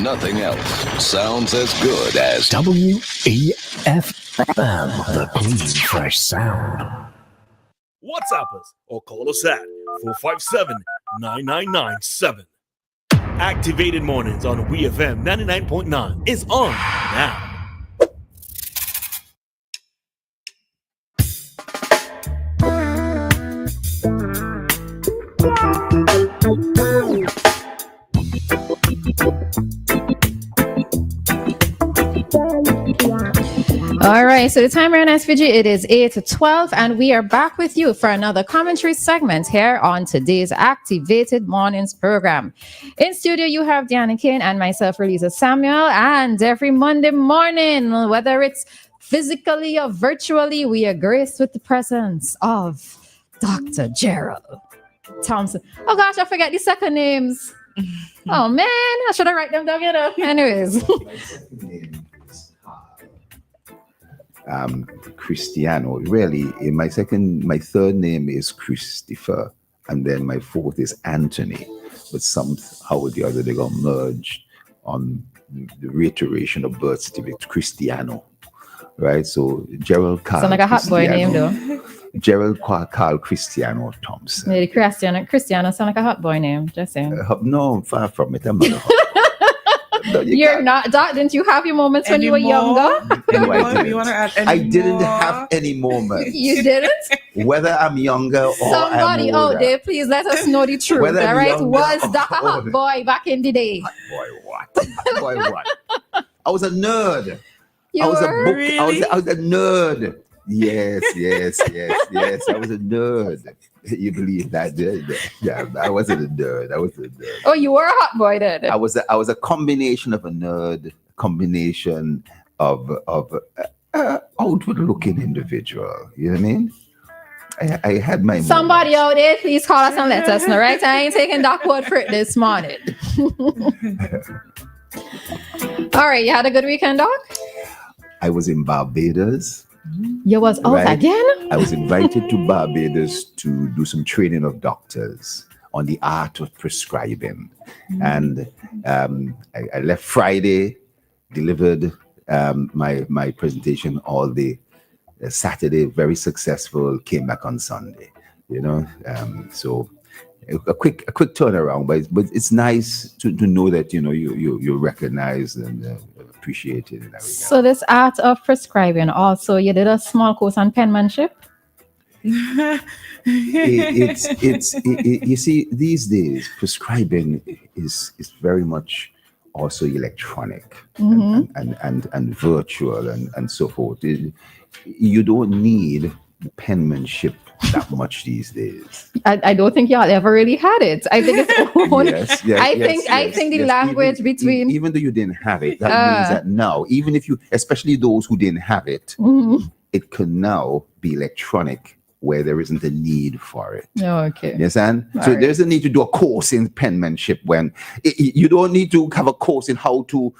Nothing else sounds as good as WEFM, the clean, fresh sound. WhatsApp us or call us at 457-9997. Activated Mornings on WEFM 99.9 is on now. All right, so the time right now, SVG, it is 8:12, and we are back with you for another commentary segment here on today's Activated Mornings program. In studio, you have Dianna, Cain, and myself, Roleza Samuel, and every Monday morning, whether it's physically or virtually, we are graced with the presence of Dr. Gerald Thompson. Oh gosh, I forget the second names. Oh man, I should have write them down, Anyways. Cristiano. Really, my third name is Christopher, and then my fourth is Anthony. But somehow or the other, they got merged on the reiteration of birth certificate, Cristiano. Right? So Gerald Carl. Sound like a hot boy name, though. Gerald Carl Cristiano Thompson. Yeah, Cristiano sound like a hot boy name. Just saying. No, far from it. I'm not a hot. No, You're not, Doc. Didn't you have your moments when you were younger? No, I didn't have any moments. You didn't? Whether I'm younger or somebody I'm older. out there, please let us know the truth. Whether all right? younger Was or Doc a hot older. boy back in the day? Hot boy what? Hot boy what? I was a nerd. You I was were? a book. Really? I was a nerd. Yes. I was a nerd. You believe that? Yeah, I wasn't a nerd. Oh, you were a hot boy then. I was a combination of a nerd, combination of outward looking individual. You know what I mean? I had my Somebody out there, please call us and let us know, right? I ain't taking Doc word for it this morning. All right, you had a good weekend, Doc? I was in Barbados. You was out again? I was invited to Barbados to do some training of doctors on the art of prescribing. And I left Friday, delivered my presentation all day. Saturday, very successful, came back on Sunday. So a quick turnaround, but it's nice to know that you're recognized and appreciated. In that so this art of prescribing, also you did a small course on penmanship. It's you see, these days prescribing is very much also electronic and virtual and so forth. You don't need penmanship that much these days. I don't think y'all ever really had it. I think it's I think the language between even though you didn't have it, that means that now, even if you, especially those who didn't have it, it can now be electronic where there isn't a need for it. Oh, okay. You understand? All so right. there's a need to do a course in penmanship when you don't need to have a course in how to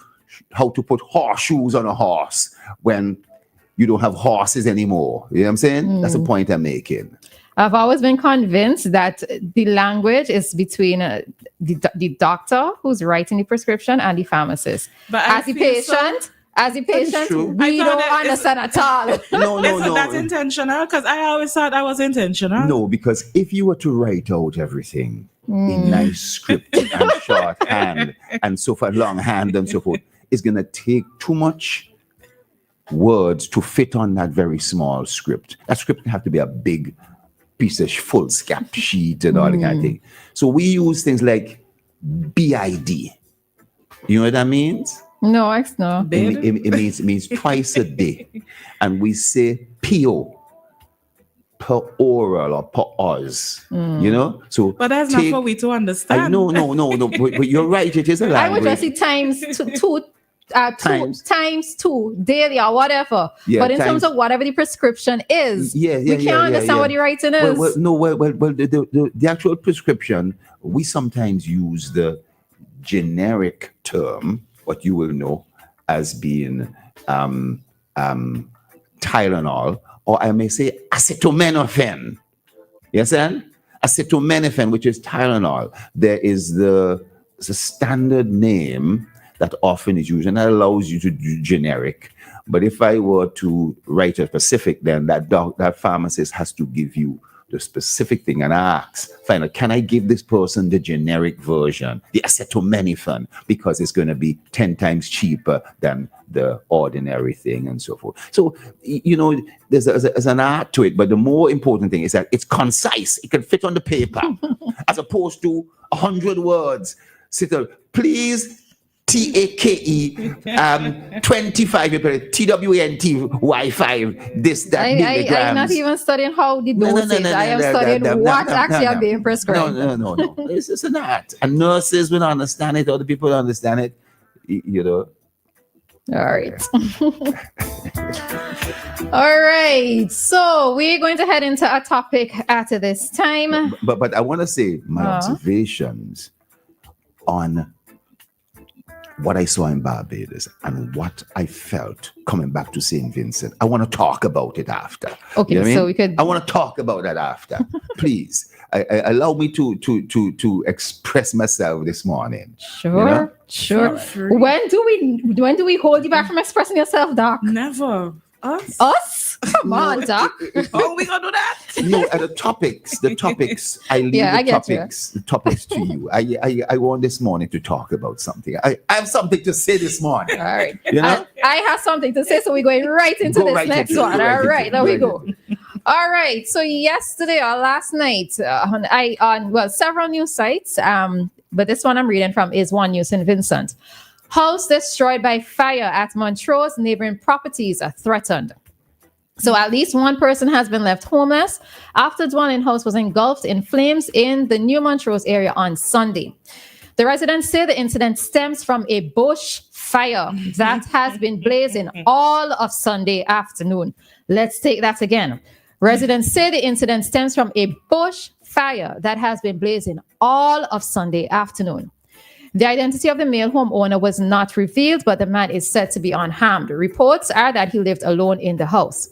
put horseshoes on a horse when you don't have horses anymore. You know what I'm saying? That's the point I'm making. I've always been convinced that the language is between the doctor who's writing the prescription and the pharmacist. But as the patient, we don't understand at all. No. That's intentional, because I always thought that was intentional. No, because if you were to write out everything in nice script and shorthand and so forth, longhand and so forth, it's going to take too much words to fit on that very small script. That script can have to be a big piece of foolscap sheet and all that kind of thing. So we use things like BID. You know what that means? No, no. It means twice a day. And we say PO, per oral or per Oz. So but that's not for we to understand. No. But you're right, it is a language. I would just say times two daily or whatever. Yeah, but in terms of whatever the prescription is, we can't understand what the writing is. The actual prescription, we sometimes use the generic term, what you will know as being Tylenol, or I may say acetaminophen. Yes, and acetaminophen, which is Tylenol. There is the standard name that often is used, and that allows you to do generic. But if I were to write a specific, then that pharmacist has to give you the specific thing and ask, finally, can I give this person the generic version, the acetaminophen, because it's going to be 10 times cheaper than the ordinary thing and so forth. So, there's an art to it, but the more important thing is that it's concise. It can fit on the paper as opposed to 100 words. Please, TAKE 25 TWNT this that milligrams. I'm not even studying how the dosage. I am studying what actually are being prescribed. No. It's an art, and nurses will understand it. Other people understand it. All right. All right. So we're going to head into a topic after this time. But I want to say my observations on what I saw in Barbados and what I felt coming back to St. Vincent. I want to talk about it after. Okay, you know so we could. I want to talk about that after. Please, allow me to express myself this morning. Sure. When do we hold you back from expressing yourself, Doc? Never. Us? Come on, Doc. Oh, we gonna do that? No, the topics. I leave the topics to you. I want this morning to talk about something. I have something to say this morning. All right. I have something to say, so we're going right into this next one. All right, there we go. All right. So yesterday or last night, on several news sites, but this one I'm reading from is One News in Vincent. House destroyed by fire at Montrose, neighboring properties are threatened. So at least one person has been left homeless after the dwelling house was engulfed in flames in the New Montrose area on Sunday. The residents say the incident stems from a bush fire that has been blazing all of Sunday afternoon. Let's take that again. Residents say the incident stems from a bush fire that has been blazing all of Sunday afternoon. The identity of the male homeowner was not revealed, but the man is said to be unharmed. Reports are that he lived alone in the house.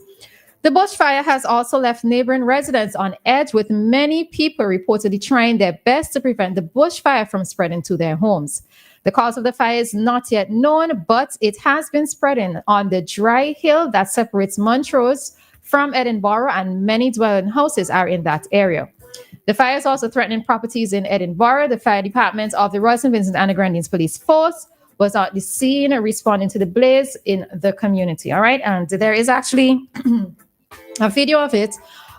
The bushfire has also left neighboring residents on edge, with many people reportedly trying their best to prevent the bushfire from spreading to their homes. The cause of the fire is not yet known, but it has been spreading on the dry hill that separates Montrose from Edinburgh, and many dwelling houses are in that area. The fire is also threatening properties in Edinburgh. The fire department of the Royal St. Vincent and the Grenadines Police Force was at the scene responding to the blaze in the community. All right. And there is actually a video of it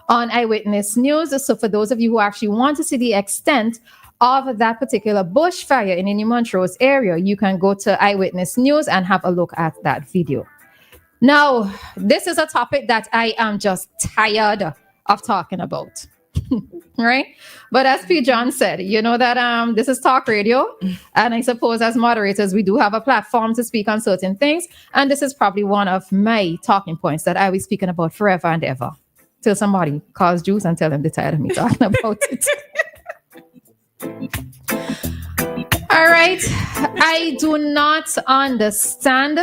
on Eyewitness News. So for those of you who actually want to see the extent of that particular bushfire in the New Montrose area, you can go to Eyewitness News and have a look at that video. Now, this is a topic that I am just tired of talking about. Right? But as P. John said, you know that this is talk radio. And I suppose as moderators, we do have a platform to speak on certain things. And this is probably one of my talking points that I will be speaking about forever and ever. Till somebody calls Juice and tell them they're tired of me talking about it. All right. I do not understand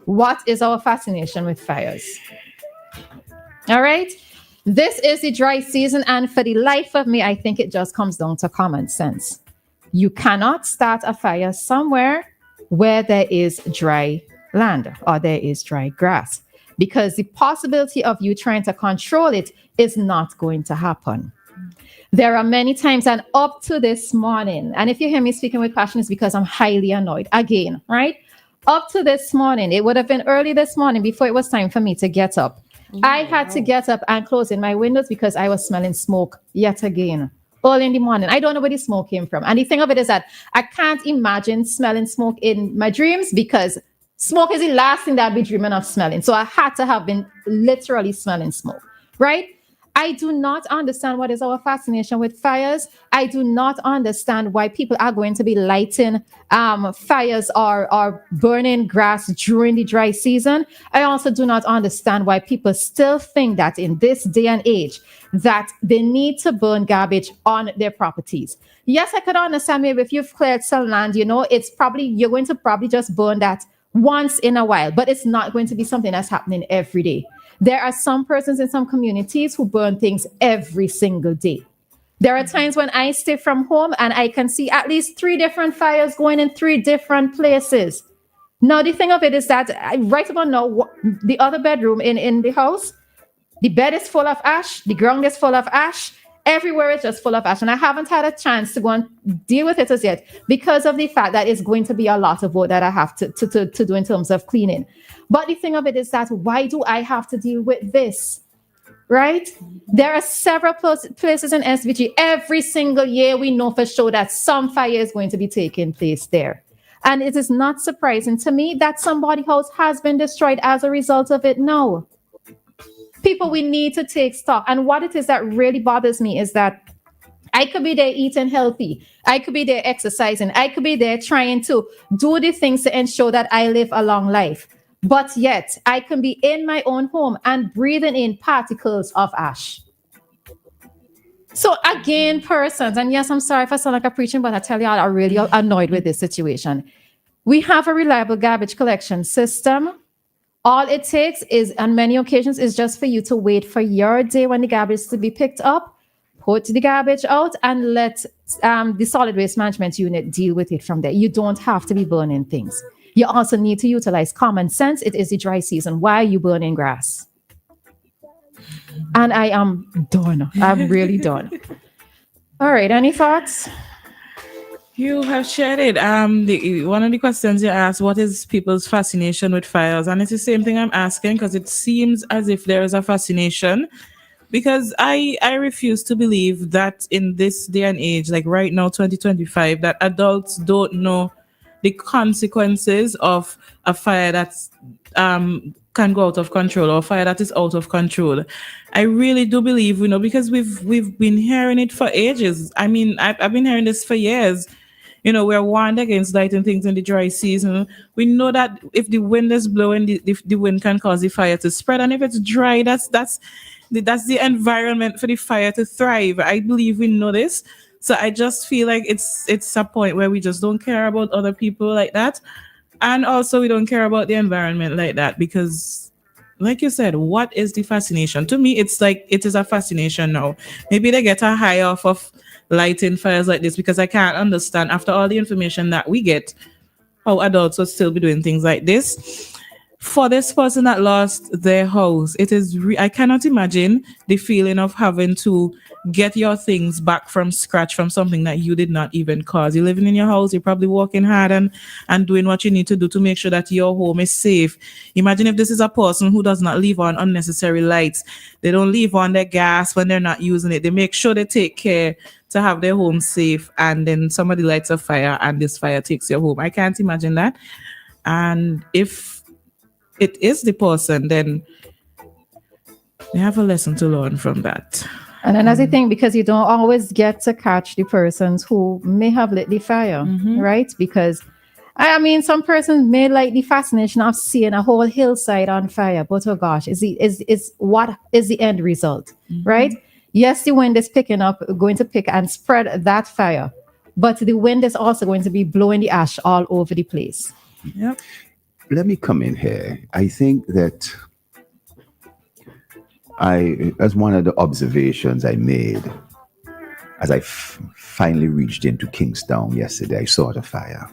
what is our fascination with fires. All right. This is the dry season, and for the life of me, I think it just comes down to common sense. You cannot start a fire somewhere where there is dry land or there is dry grass, because the possibility of you trying to control it is not going to happen. There are many times, and up to this morning, and if you hear me speaking with passion, it's because I'm highly annoyed again, right? Up to this morning, it would have been early this morning before it was time for me to get up. I had to get up and close in my windows because I was smelling smoke yet again. Early in the morning. I don't know where the smoke came from. And the thing of it is that I can't imagine smelling smoke in my dreams, because smoke is the last thing that I'd be dreaming of smelling. So I had to have been literally smelling smoke, right? I do not understand what is our fascination with fires. I do not understand why people are going to be lighting fires or burning grass during the dry season. I also do not understand why people still think that in this day and age that they need to burn garbage on their properties. Yes, I could understand maybe if you've cleared some land, it's probably you're going to probably just burn that once in a while, but it's not going to be something that's happening every day. There are some persons in some communities who burn things every single day. There are times when I stay from home and I can see at least 3 different fires going in 3 different places. Now, the thing of it is that right about now, the other bedroom in the house, the bed is full of ash, the ground is full of ash, everywhere is just full of ash. And I haven't had a chance to go and deal with it as yet because of the fact that it's going to be a lot of work that I have to do in terms of cleaning. But the thing of it is that why do I have to deal with this? Right? There are several places in SVG. Every single year, we know for sure that some fire is going to be taking place there. And it is not surprising to me that somebody's house has been destroyed as a result of it. No. People, we need to take stock. And what it is that really bothers me is that I could be there eating healthy. I could be there exercising. I could be there trying to do the things to ensure that I live a long life. But yet, I can be in my own home and breathing in particles of ash. So again, persons, and yes, I'm sorry if I sound like I'm preaching, but I tell you, I'm really annoyed with this situation. We have a reliable garbage collection system. All it takes is, on many occasions, is just for you to wait for your day when the garbage is to be picked up, put the garbage out, and let the solid waste management unit deal with it from there. You don't have to be burning things. You also need to utilize common sense. It is the dry season. Why are you burning grass? And I am done. I'm really done. All right. Any thoughts? You have shared it. One of the questions you asked, what is people's fascination with fires? And it's the same thing I'm asking because it seems as if there is a fascination. Because I refuse to believe that in this day and age, like right now, 2025, that adults don't know the consequences of a fire that's can go out of control or a fire that is out of control. I really do believe, because we've been hearing it for ages. I mean, I've been hearing this for years. We're warned against lighting things in the dry season. We know that if the wind is blowing, the wind can cause the fire to spread. And if it's dry, that's the environment for the fire to thrive. I believe we know this. So I just feel like it's a point where we just don't care about other people like that. And also we don't care about the environment like that because, like you said, what is the fascination? To me, it's like it is a fascination now. Maybe they get a high off of lighting fires like this because I can't understand, after all the information that we get, how adults would still be doing things like this. For this person that lost their house, it is I cannot imagine the feeling of having to get your things back from scratch from something that you did not even cause. You're living in your house, you're probably working hard and doing what you need to do to make sure that your home is safe. Imagine if this is a person who does not leave on unnecessary lights. They don't leave on their gas when they're not using it. They make sure they take care to have their home safe, and then somebody lights a fire and this fire takes your home. I can't imagine that. And if it is the person, then they have a lesson to learn from that. And another thing, because you don't always get to catch the persons who may have lit the fire, right? Because, I mean, some persons may like the fascination of seeing a whole hillside on fire, but oh gosh, what is the end result, right? Yes, the wind is picking up, going to pick and spread that fire, but the wind is also going to be blowing the ash all over the place. Yep. Let me come in here. I think that as one of the observations I made, as I finally reached into Kingstown yesterday, I saw the fire.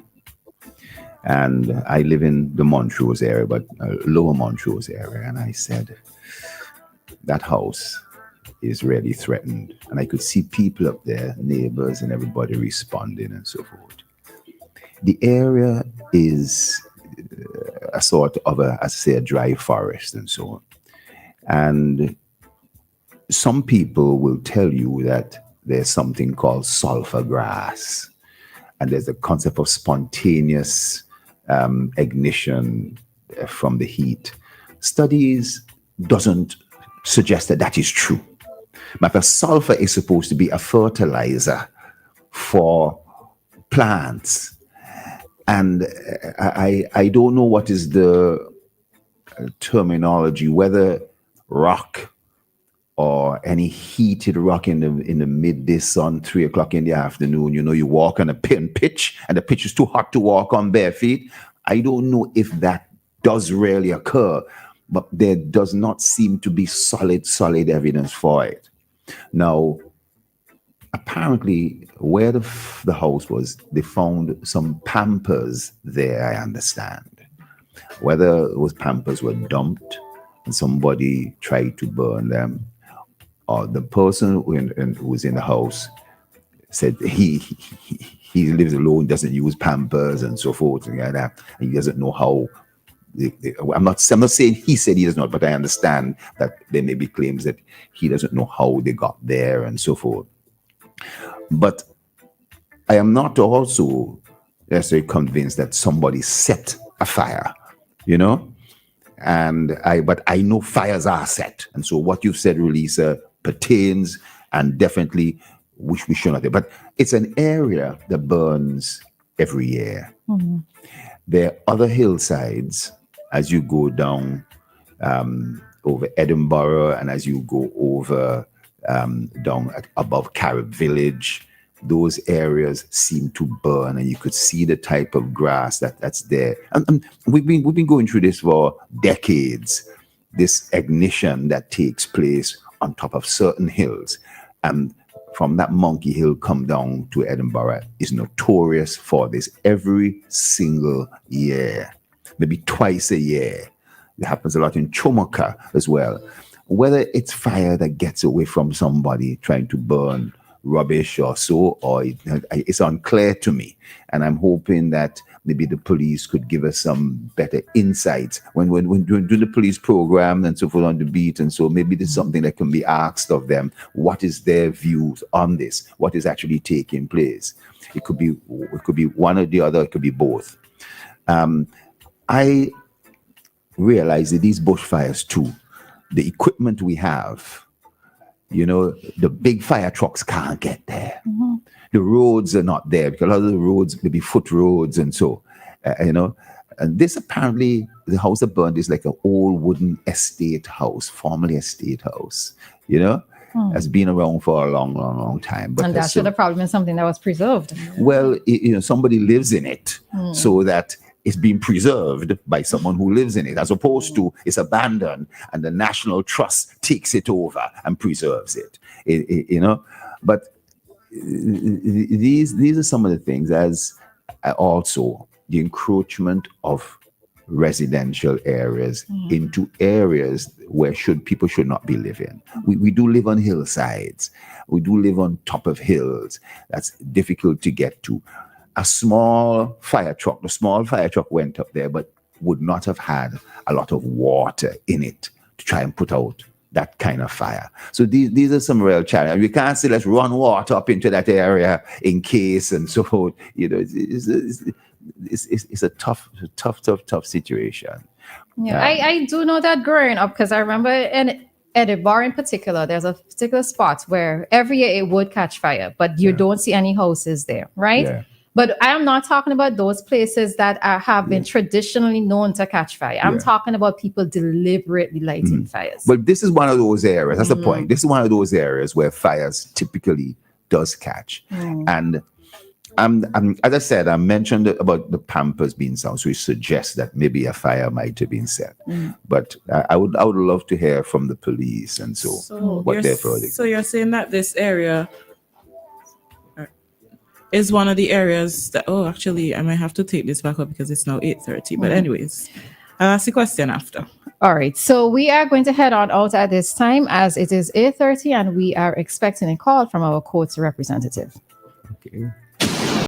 And I live in the Montrose area, but lower Montrose area. And I said, that house is really threatened. And I could see people up there, neighbors and everybody responding and so forth. The area is a sort of a dry forest and so on. And some people will tell you that there's something called sulfur grass, and there's a concept of spontaneous ignition from the heat. Studies doesn't suggest that is true. Matter sulfur is supposed to be a fertilizer for plants. And I don't know what is the terminology, whether rock or any heated rock in the midday sun, 3 o'clock in the afternoon, you walk on a pitch and the pitch is too hot to walk on bare feet. I don't know if that does really occur, but there does not seem to be solid evidence for it. Now, apparently, where the house was, they found some Pampers there, I understand. Whether those Pampers were dumped and somebody tried to burn them, or the person who was in the house said he lives alone, doesn't use Pampers and so forth and like that, and he doesn't know how. I'm not saying he said he does not, but I understand that there may be claims that he doesn't know how they got there and so forth. But I am not also necessarily convinced that somebody set a fire, but I know fires are set. And so what you've said, Roleza, pertains, and definitely we should not do. But it's an area that burns every year. Mm-hmm. There are other hillsides as you go down over Edinburgh, and as you go over down above Carib Village, those areas seem to burn, and you could see the type of grass that's there. And we've been going through this for decades. This ignition that takes place on top of certain hills, and from that Monkey Hill come down to Edinburgh is notorious for this every single year, maybe twice a year. It happens a lot in Chomoka as well. Whether it's fire that gets away from somebody trying to burn rubbish or so, or it's unclear to me. And I'm hoping that maybe the police could give us some better insights when doing the police program and so forth on the beat. And so maybe there's something that can be asked of them. What is their views on this? What is actually taking place? It could be one or the other. It could be both. I realize that these bushfires too, the equipment we have, the big fire trucks can't get there. Mm-hmm. The roads are not there because a lot of the roads may be foot roads and so, and this apparently, the house that burned is like an old wooden estate house, formerly estate house, has been around for a long time. But and that should have probably been something that was preserved. Well, somebody lives in it so that it's being preserved by someone who lives in it, as opposed to it's abandoned and the National Trust takes it over and preserves it. But these are some of the things, as also the encroachment of residential areas into areas where people should not be living. We do live on hillsides. We do live on top of hills. That's difficult to get to. The small fire truck went up there, but would not have had a lot of water in it to try and put out that kind of fire. So these are some real challenges. We can't say let's run water up into that area in case and so forth. It's a tough situation. Yeah, I do know that growing up, because I remember in Edinburgh in particular, there's a particular spot where every year it would catch fire, but you don't see any houses there, right? Yeah. But I am not talking about those places that have been traditionally known to catch fire. I'm talking about people deliberately lighting fires. But this is one of those areas. That's the point. This is one of those areas where fires typically does catch. And as I said, I mentioned about the Pampers being sound, so it suggests that maybe a fire might have been set. But I would love to hear from the police and so what their verdict. So you're saying that this area is one of the areas that, actually, I might have to take this back up because it's now 8:30. But anyways, I'll ask the question after. All right. So we are going to head on out at this time as it is 8:30 and we are expecting a call from our court's representative. Okay.